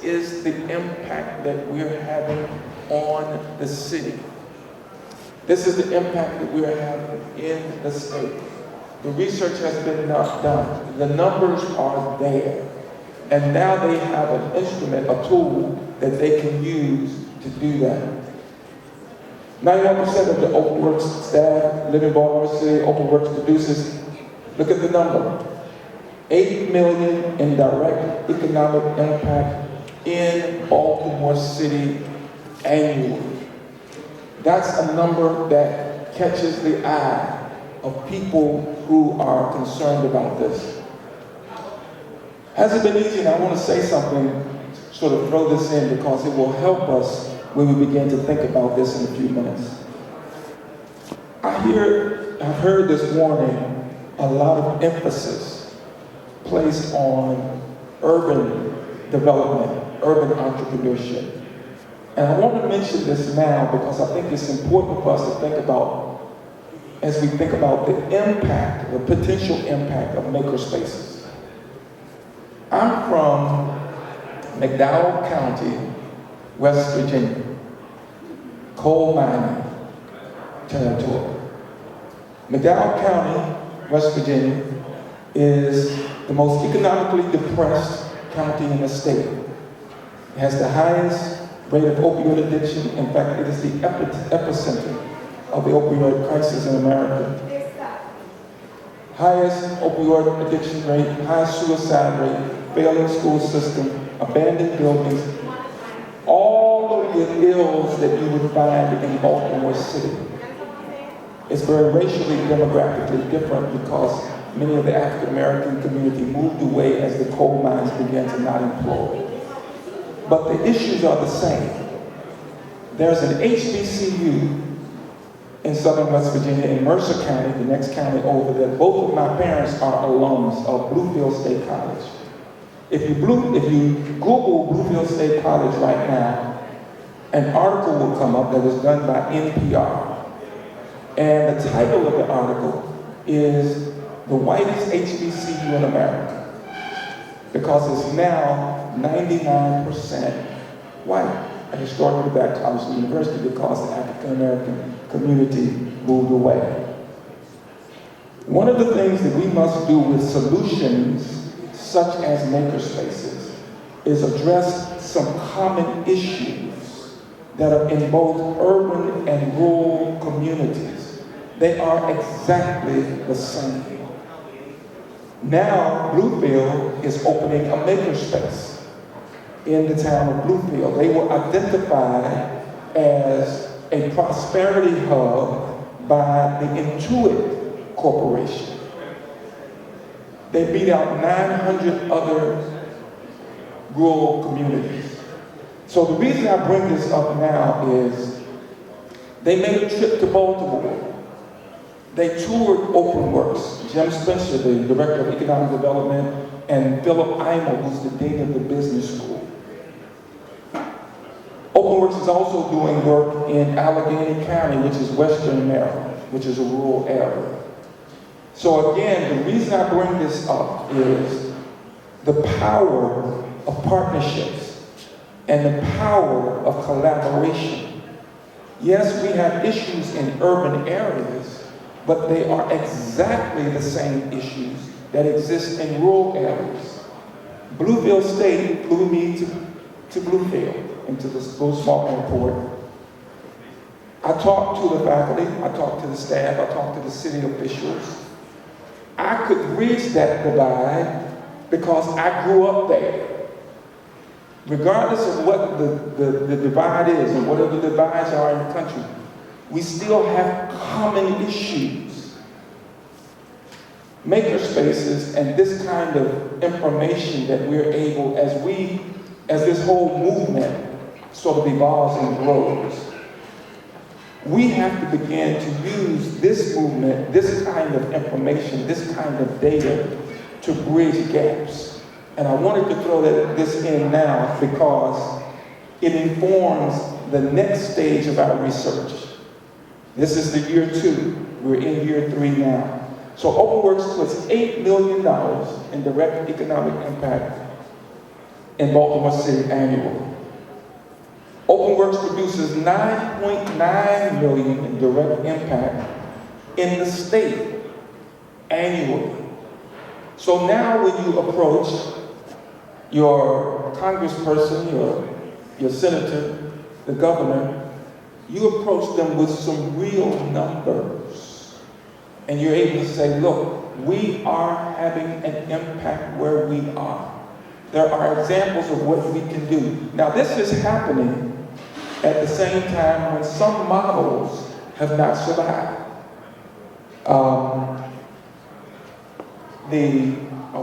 is the impact that we're having on the city. This is the impact that we're having in the state. The research has been done. The numbers are there. And now they have an instrument, a tool that they can use to do that. 91% of the Open Works staff live in Baltimore City. Open Works produces, look at the number, 8 million in direct economic impact in Baltimore City annually. That's a number that catches the eye of people who are concerned about this. Has it been easy? And I want to say something, sort of throw this in because it will help us when we begin to think about this in a few minutes. I've heard this morning a lot of emphasis placed on urban development, urban entrepreneurship. And I want to mention this now because I think it's important for us to think about as we think about the impact, the potential impact of makerspaces. I'm from McDowell County, West Virginia, coal mining territory. McDowell County, West Virginia, is the most economically depressed county in the state. It has the highest rate of opioid addiction. In fact, it is the epicenter of the opioid crisis in America. Highest opioid addiction rate, highest suicide rate, failing school system, abandoned buildings, all of the ills that you would find in Baltimore City. It's very racially, demographically different because many of the African American community moved away as the coal mines began to not employ. But the issues are the same. There's an HBCU in southern West Virginia, in Mercer County, the next county over, that both of my parents are alums of Bluefield State College. If you Google Bluefield State College right now, an article will come up that was done by NPR. And the title of the article is "The Whitest HBCU in America," because it's now 99% white. A historically black college and university because the African American community moved away. One of the things that we must do with solutions such as makerspaces is address some common issues that are in both urban and rural communities. They are exactly the same. Now, Bluefield is opening a makerspace in the town of Bluefield. They were identified as a prosperity hub by the Intuit Corporation. They beat out 900 other rural communities. So the reason I bring this up now is they made a trip to Baltimore. They toured Open Works. Jim Spencer, the Director of Economic Development, and Philip Eimel, who's the Dean of the Business School. Open Works is also doing work in Allegheny County, which is Western Maryland, which is a rural area. So again, the reason I bring this up is the power of partnerships and the power of collaboration. Yes, we have issues in urban areas, but they are exactly the same issues that exist in rural areas. Bluefield State flew me to Bluefield, into the school small airport. I talked to the faculty, I talked to the staff, I talked to the city officials. I could bridge that divide because I grew up there. Regardless of what the divide is and whatever the divides are in the country, we still have common issues. Makerspaces and this kind of information that we're able, as this whole movement sort of evolves and grows, we have to begin to use this movement, this kind of information, this kind of data to bridge gaps. And I wanted to throw this in now because it informs the next stage of our research. This is the year 2. We're in year 3 now. So Open Works puts $8 million in direct economic impact in Baltimore City annually. OpenWorks produces $9.9 million in direct impact in the state annually. So now when you approach your congressperson, your senator, the governor, you approach them with some real numbers. And you're able to say, look, we are having an impact where we are. There are examples of what we can do. Now this is happening at the same time when some models have not survived. Oh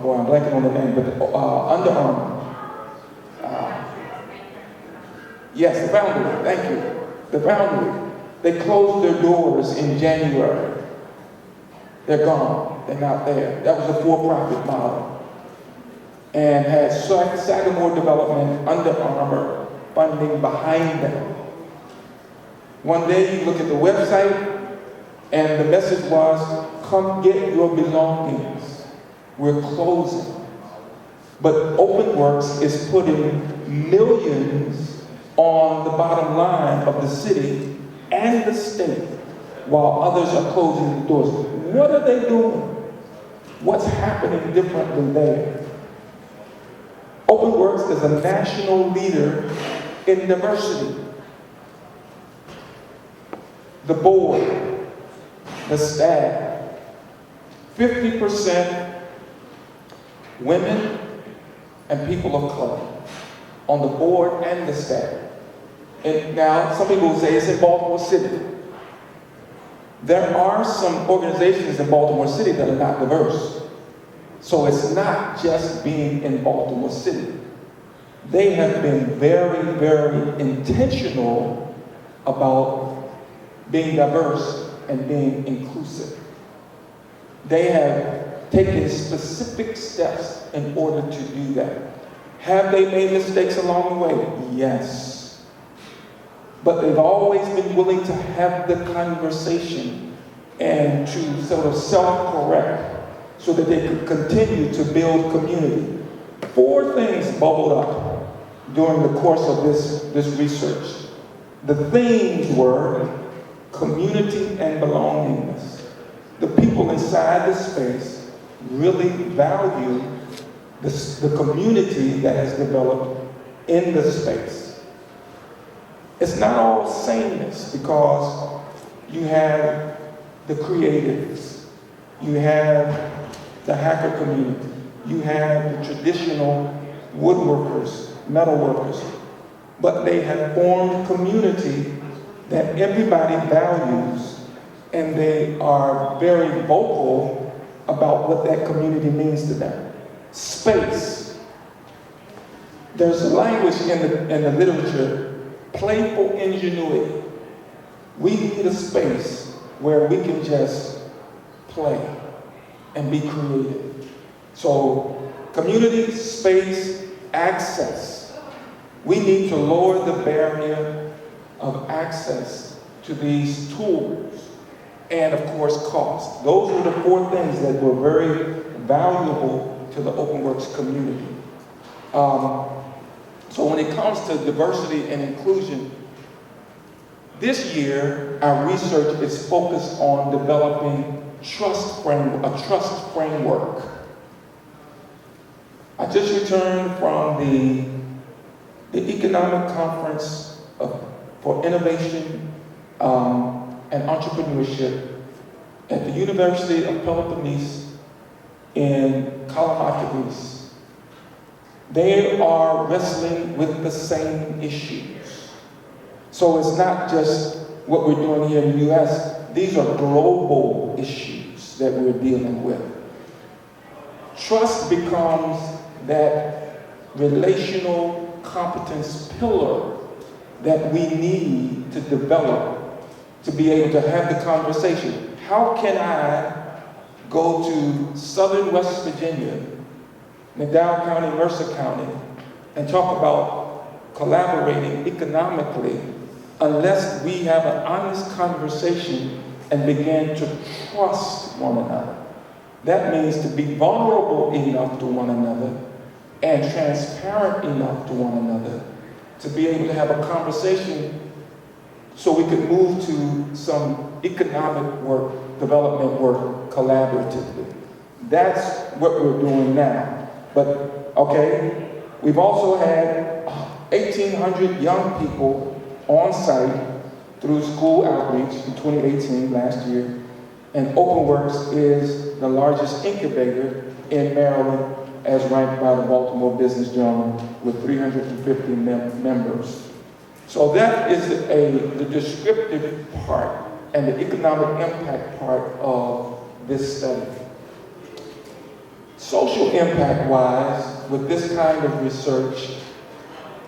boy, I'm blanking on the name, but Under Armour. Yes, the Foundry, thank you. The Foundry. They closed their doors in January. They're gone, they're not there. That was a for-profit model. And had Sagamore Development, Under Armour funding behind them. One day you look at the website and the message was, come get your belongings. We're closing. But OpenWorks is putting millions on the bottom line of the city and the state while others are closing the doors. What are they doing? What's happening differently there? OpenWorks is a national leader in diversity. The board, the staff, 50% women and people of color on the board and the staff. And now, some people will say it's in Baltimore City. There are some organizations in Baltimore City that are not diverse. So it's not just being in Baltimore City. They have been very, very intentional about being diverse and being inclusive. They have taken specific steps in order to do that. Have they made mistakes along the way? Yes. But they've always been willing to have the conversation and to sort of self-correct so that they could continue to build community. 4 things bubbled up during the course of this research. The themes were community and belongingness. The people inside the space really value the community that has developed in the space. It's not all sameness because you have the creatives, you have the hacker community, you have the traditional woodworkers, metalworkers, but they have formed community that everybody values, and they are very vocal about what that community means to them. Space. There's a language in the literature, playful ingenuity. We need a space where we can just play and be creative. So, community, space, access. We need to lower the barrier of access to these tools, and of course cost. Those were the 4 things that were very valuable to the OpenWorks community. So when it comes to diversity and inclusion, this year our research is focused on developing a trust framework. I just returned from the Economic Conference for Innovation and Entrepreneurship at the University of Peloponnese in Kalamata, Greece. They are wrestling with the same issues. So it's not just what we're doing here in the US, these are global issues that we're dealing with. Trust becomes that relational competence pillar that we need to develop to be able to have the conversation. How can I go to southern West Virginia, McDowell County, Mercer County, and talk about collaborating economically unless we have an honest conversation and begin to trust one another? That means to be vulnerable enough to one another and transparent enough to one another to be able to have a conversation so we could move to some economic work, development work collaboratively. That's what we're doing now. But, okay, we've also had 1,800 young people on site through school outreach in 2018, last year. And OpenWorks is the largest incubator in Maryland, as ranked by the Baltimore Business Journal, with 350 members. So that is the descriptive part and the economic impact part of this study. Social impact-wise, with this kind of research,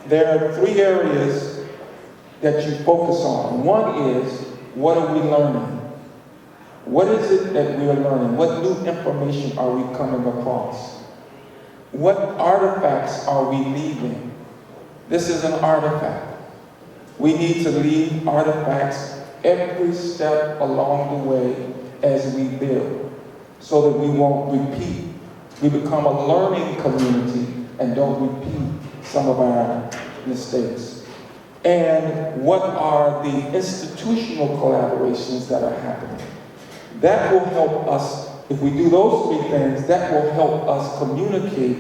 there are 3 areas that you focus on. One is, what are we learning? What is it that we are learning? What new information are we coming across? What artifacts are we leaving? This is an artifact. We need to leave artifacts every step along the way as we build, so that we won't repeat. We become a learning community and don't repeat some of our mistakes. And what are the institutional collaborations that are happening? That will help us, if we do those 3 things, that will help us communicate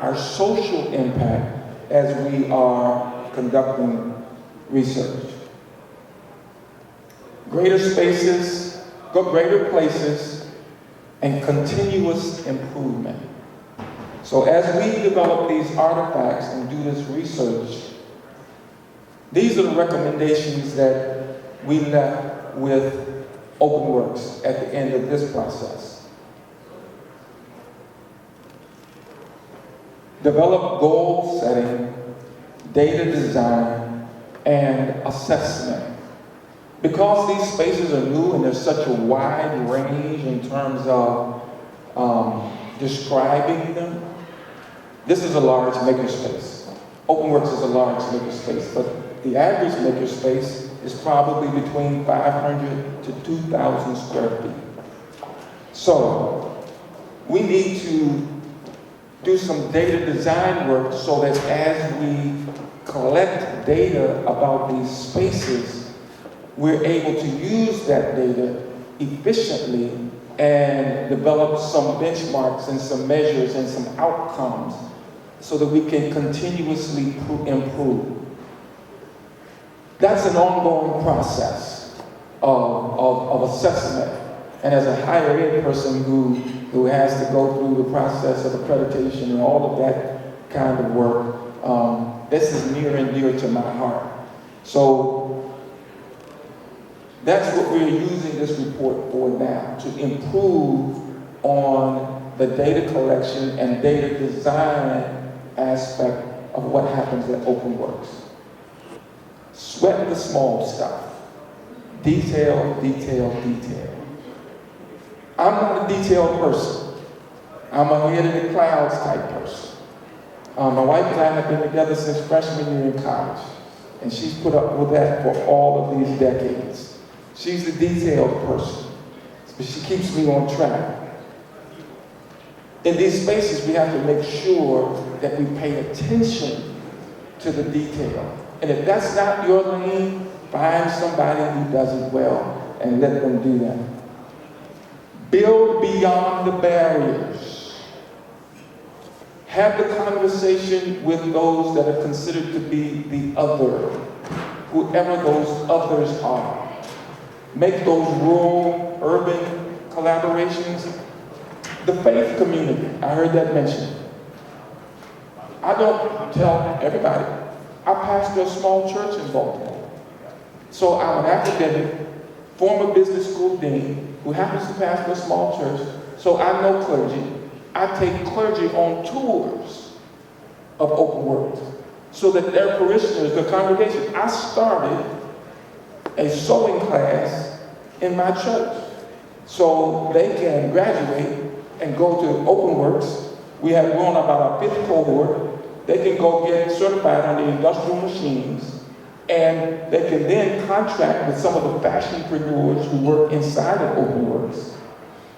our social impact as we are conducting research. Greater spaces, greater places, and continuous improvement. So as we develop these artifacts and do this research, these are the recommendations that we left with OpenWorks at the end of this process. Develop goal setting, data design, and assessment. Because these spaces are new and there's such a wide range in terms of describing them, this is a large makerspace. OpenWorks is a large makerspace, but the average makerspace is probably between 500 to 2,000 square feet. So we need to do some data design work so that as we collect data about these spaces, we're able to use that data efficiently and develop some benchmarks and some measures and some outcomes so that we can continuously improve. That's an ongoing process of assessment. And as a higher ed person who has to go through the process of accreditation and all of that kind of work, this is near and dear to my heart. So that's what we're using this report for now, to improve on the data collection and data design aspect of what happens at OpenWorks. Sweat the small stuff. Detail, detail, detail. I'm not a detailed person. I'm a head in the clouds type person. My wife and I have been together since freshman year in college, and she's put up with that for all of these decades. She's the detailed person, but she keeps me on track. In these spaces, we have to make sure that we pay attention to the detail. And if that's not your lane, find somebody who does it well and let them do that. Build beyond the barriers. Have the conversation with those that are considered to be the other, whoever those others are. Make those rural, urban collaborations. The faith community, I heard that mentioned. I don't tell everybody. I pastor a small church in Baltimore. So I'm an academic, former business school dean, who happens to pastor a small church, so I know clergy. I take clergy on tours of OpenWorks so that their parishioners, the congregation, I started a sewing class in my church so they can graduate and go to OpenWorks. We're on about our 5th cohort. They can go get certified on the industrial machines, and they can then contract with some of the fashionpreneurs who work inside of OpenWorks.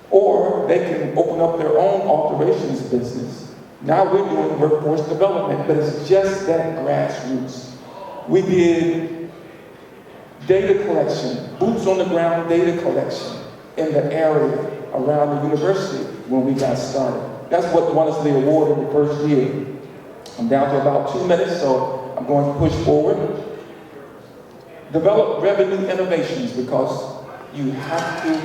Or they can open up their own alterations business Now we're doing workforce development, but it's just that grassroots. We did data collection, boots on the ground data collection in the area around the university when we got started. That's what won us the award in the first year. I'm down to about 2 minutes, so I'm going to push forward. Develop revenue innovations, because you have to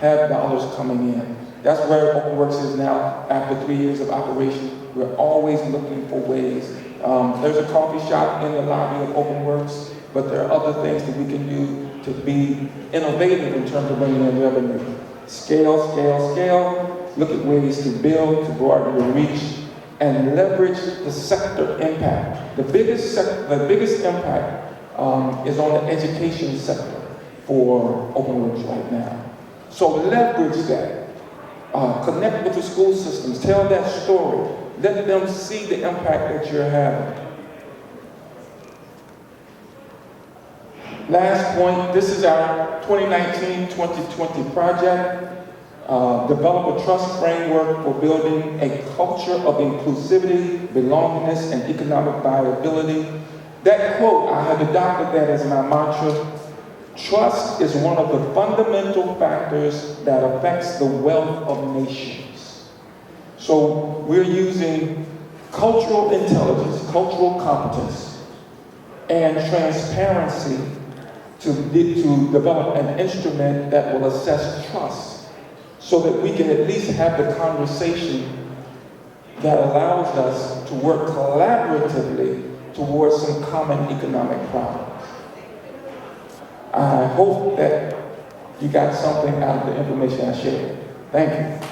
have dollars coming in. That's where OpenWorks is now after 3 years of operation. We're always looking for ways. There's a coffee shop in the lobby of OpenWorks, but there are other things that we can do to be innovative in terms of bringing in revenue. Scale, scale, scale. Look at ways to build, to broaden your reach, and leverage the sector impact. The biggest impact is on the education sector for OpenWorks right now. So leverage that. Connect with the school systems. Tell that story. Let them see the impact that you're having. Last point, this is our 2019-2020 project. Develop a trust framework for building a culture of inclusivity, belongingness, and economic viability. That quote, I have adopted that as my mantra. Trust is one of the fundamental factors that affects the wealth of nations. So we're using cultural intelligence, cultural competence, and transparency to develop an instrument that will assess trust so that we can at least have the conversation that allows us to work collaboratively towards some common economic problems. I hope that you got something out of the information I shared. Thank you.